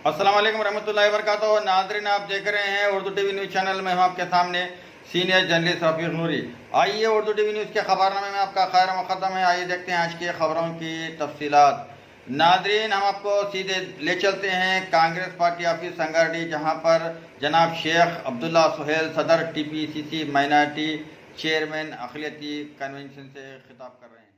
अस्सलाम वालेकुम रहमतुल्लाहि व बरकातहू। नाज़रीन, आप देख रहे हैं उर्दू टीवी न्यूज़ चैनल में। हम आपके सामने सीनियर जर्नलिस्ट रफ़ीक नूरी। आइए उर्दू टीवी न्यूज़ के खबरनामे में आपका खैर मुक़द्दम है। आइए देखते हैं आज की खबरों की तफसीलात। नाज़रीन, हम आपको सीधे ले चलते हैं कांग्रेस पार्टी ऑफिस संगारेड्डी, जहां पर जनाब शेख अब्दुल्ला सुहेल सदर TPCC माइनॉरिटी चेयरमैन अक़लियती कन्वेंशन से खिताब कर रहे हैं।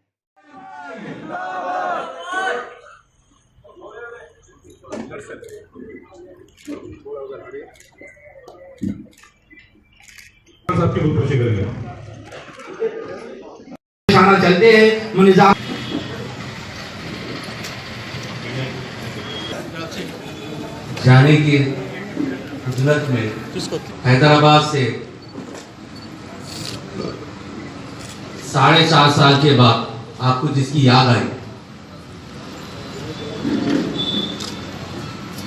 चलते हैं मुनिजाम जाने की हजरत में हैदराबाद से 4.5 साल के बाद आपको जिसकी याद आई,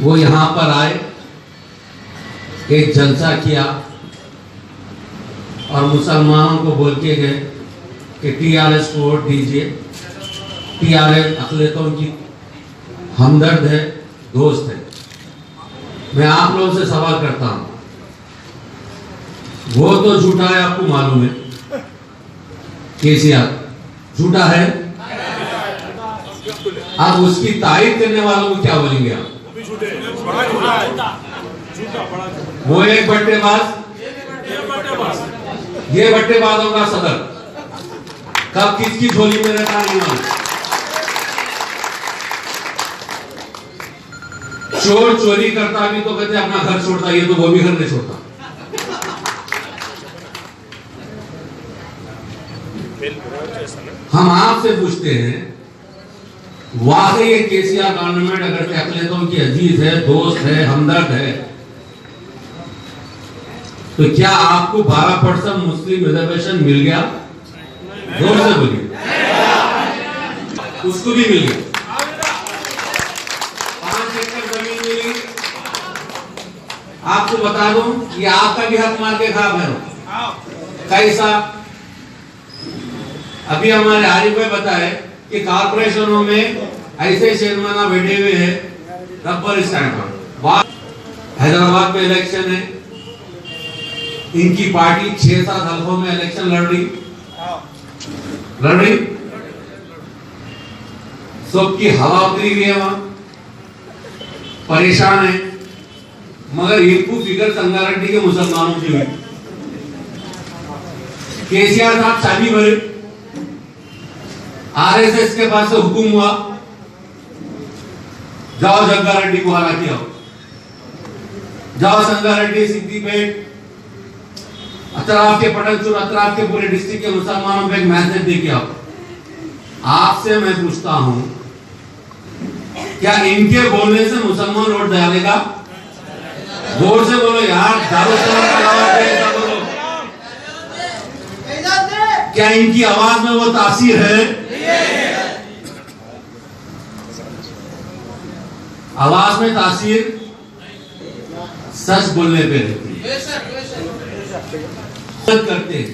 वो यहाँ पर आए, एक जलसा किया और मुसलमानों को बोल के गए कि TRS को वोट दीजिए। TRS अक़लियतों की हमदर्द है, दोस्त है। मैं आप लोगों से सवाल करता हूं, वो तो झूठा है, आपको मालूम है। केसीआर झूठा है। आप उसकी तारीफ करने वालों को क्या बोलेंगे आप? वो एक बट्टेबाज, ये बट्टेबाजों का सदर, कब किसकी झोली में रहता नहीं मालूम। चोर चोरी करता भी तो कहते अपना घर छोड़ता, ये तो वो भी घर नहीं छोड़ता। हम आपसे पूछते हैं, वाकई ये केसीआर गवर्नमेंट अगर से अक़लियतों की अजीज है, दोस्त है, हमदर्द है, तो क्या आपको 12% मुस्लिम रिजर्वेशन मिल गया? जोर से बोलिए। उसको भी मिल गया। 5 एकड़ जमीन मिली। आपको बता दूं, ये आपका भी हक मार के खा है। कैसा? अभी हमारे आरिफ भाई बताए कि कारपोरेशनों में ऐसे चेयरमैन बैठे हुए हैं रबर स्टैंड पर। हैदराबाद में इलेक्शन है, इनकी पार्टी 6-7 हल्कों में इलेक्शन लड़ रही। सबकी हवा उतरी हुई है, वहां परेशान है, मगर इनको फिक्र संगारेड्डी के मुसलमानों की हुई। केसीआर साहब चाबी भरे, RSS के पास से हुक्म हुआ, जाओ जग्गारेड्डी को हरा किया, जाओ संगारेड्डी, सिद्दीपेट, अतराफ के पटनचूर, अतराफ के पूरे डिस्ट्रिक्ट के मुसलमानों को एक मैसेज दे के आओ। आपसे मैं पूछता हूं, क्या इनके बोलने से मुसलमान वोट डालेगा? जोर से बोलो यार, बोलो। क्या इनकी आवाज में वो तासीर है? आवाज में तासीर सच बोलने पे रहती है। करते हैं।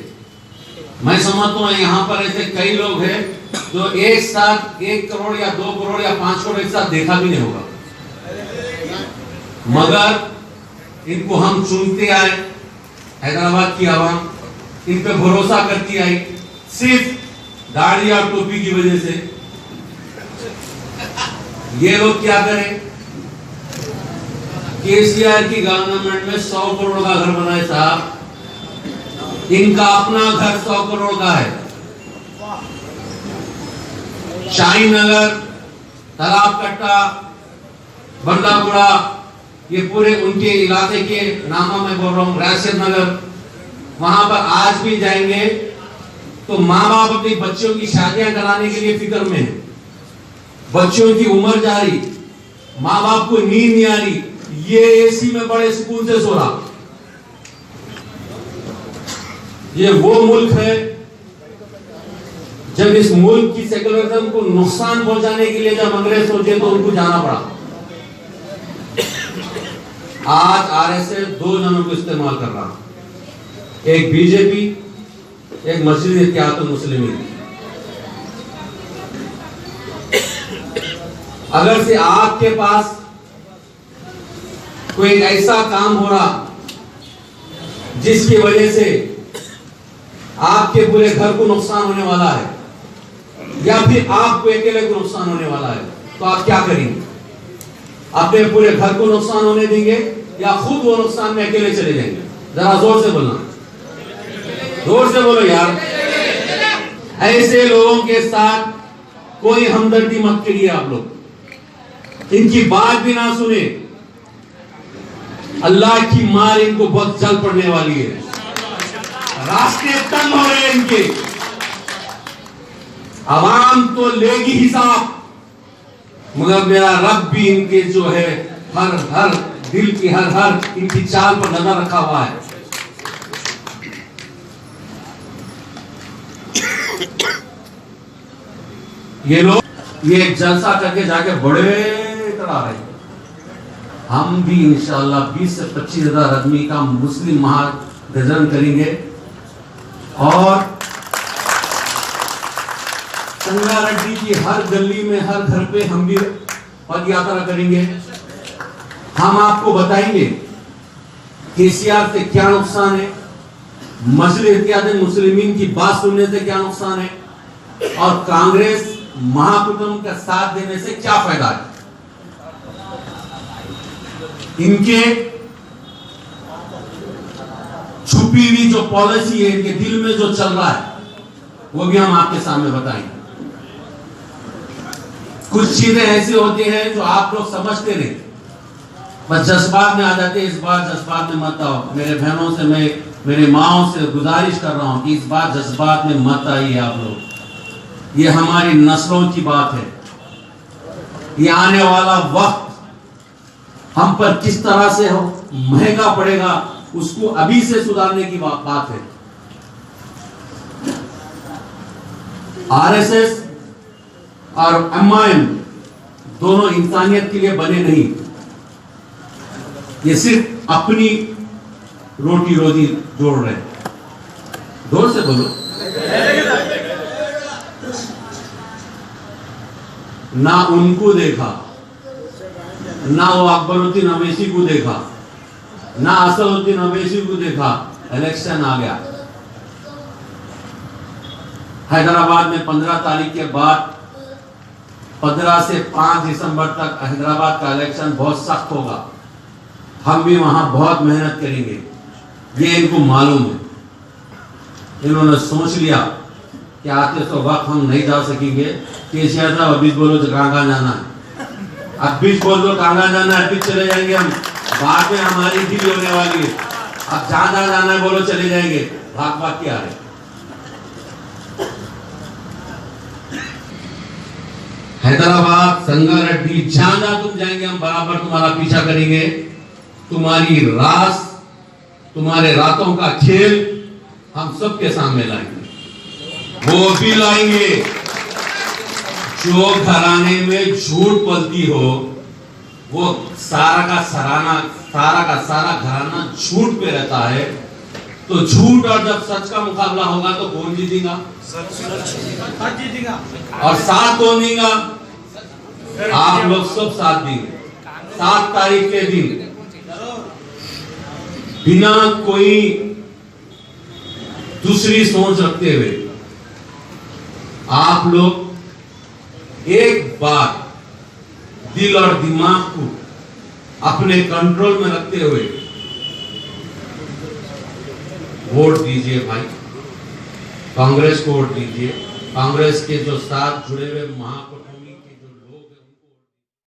मैं समझता हूँ यहाँ पर ऐसे कई लोग हैं जो एक साथ 1 करोड़ या 2 करोड़ या 5 करोड़ एक साथ देखा भी नहीं होगा, मगर इनको हम चुनते आए। हैदराबाद की आवाम इन पे भरोसा करती आई, सिर्फ दाढ़ी और टोपी की वजह से। ये लोग क्या करें? केसीआर की गवर्नमेंट में 100 करोड़ का घर बनाए साहब, इनका अपना घर 100 करोड़ का है। शाही नगर, तालाब कट्टा, बरदापुरा, ये पूरे उनके इलाके के नामा मैं बोल रहा हूँ। राशिद नगर, वहां पर आज भी जाएंगे तो माँ बाप अपनी बच्चों की शादियां कराने के लिए फिक्र में है। बच्चों की उम्र जा रही, माँ बाप को नींद नहीं आ रही, ये AC में बड़े सुकून से सो रहा। ये वो मुल्क है जब इस मुल्क की सेकुलरिज्म को नुकसान पहुंचाने के लिए जब अंग्रेज सोचे तो उनको जाना पड़ा। आज RSS 2 जनों को इस्तेमाल कर रहा, एक BJP, एक मस्जिद इत्तेहादुल मुस्लिमीन। अगर से आपके पास कोई ऐसा काम हो रहा जिसकी वजह से आपके पूरे घर को नुकसान होने वाला है, या फिर आपको अकेले को नुकसान होने वाला है, तो आप क्या करेंगे? अपने पूरे घर को नुकसान होने देंगे या खुद वो नुकसान में अकेले चले जाएंगे? जरा जोर से बोलना, जोर से बोलो यार। ऐसे लोगों के साथ कोई हमदर्दी मत करिए आप लोग, इनकी बात भी ना सुने। अल्लाह की मार इनको बहुत जल्द पड़ने वाली है। रास्ते तंग हो रहे हैं इनके, आवाम तो लेगी हिसाब, मगर मेरा रब भी इनके जो है हर दिल की हर इनकी चाल पर नजर रखा हुआ है। ये लोग ये जलसा करके जाके बड़े करा रहे हैं। हम भी इंशाअल्लाह 20 से 25 हजार आदमी का मुस्लिम महागजन करेंगे और संगारेड्डी की हर गली में हर घर पे हम भी पद यात्रा करेंगे। हम आपको बताएंगे केसीआर से क्या नुकसान है, मजलिस इत्तेहादुल मुस्लिमीन की बात सुनने से क्या नुकसान है, और कांग्रेस महाकुटुंब का साथ देने से क्या फायदा है। इनके छुपी हुई जो पॉलिसी है, इनके दिल में जो चल रहा है, वो भी हम आपके सामने बताएंगे। कुछ चीजें ऐसी होती हैं जो आप लोग समझते नहीं, बस जज्बात में आ जाते हैं। इस बार जज्बात में मत आओ। मेरे बहनों से, मैं मेरे माओ से गुजारिश कर रहा हूं कि इस बार जज्बात में मत आइए आप लोग। ये हमारी नस्लों की बात है। ये आने वाला वक्त हम पर किस तरह से हो महंगा पड़ेगा, उसको अभी से सुधारने की बात है। आरएसएस और एमआईएम दोनों इंसानियत के लिए बने नहीं, ये सिर्फ अपनी रोटी रोजी जोड़ रहे हैं। जोर से बोलो। ना उनको देखा, ना वो अकबरुद्दीन अवैसी को देखा, ना असदुद्दीन अवैसी को देखा। इलेक्शन आ गया हैदराबाद में 15 तारीख के बाद 15 से 5 दिसंबर तक हैदराबाद का इलेक्शन बहुत सख्त होगा। हम भी वहां बहुत मेहनत करेंगे, ये इनको मालूम है। इन्होंने सोच लिया कि आते तो वक्त हम नहीं जा सकेंगे। केसीआर साहब अभी बोलो कहाँ जाना है, अब बीच बोल दो कहाँ जाना है, अभी चले जाएंगे हम। बाद में हमारी डील होने वाली है। अब जहाँ जाना है बोलो चले जाएंगे, भाग भाग के आ रहे। हैदराबाद, संगारेड्डी, जहां तुम जाएंगे हम बराबर तुम्हारा पीछा करेंगे। तुम्हारी रास, तुम्हारे रातों का खेल हम सबके सामने लाएंगे। वो भी लाएंगे जो घराने में झूठ पलती हो, वो सारा का सारा घराना झूठ पे रहता है। तो झूठ और जब सच का मुकाबला होगा तो कौन जीतेगा? और साथ कौन देगा? आप लोग सब साथ देंगे। 7 तारीख के दिन बिना कोई दूसरी सोच रखते हुए आप लोग एक बार दिल और दिमाग को अपने कंट्रोल में रखते हुए वोट दीजिए भाई। कांग्रेस को वोट दीजिए। कांग्रेस के जो साथ जुड़े हुए महापुरुष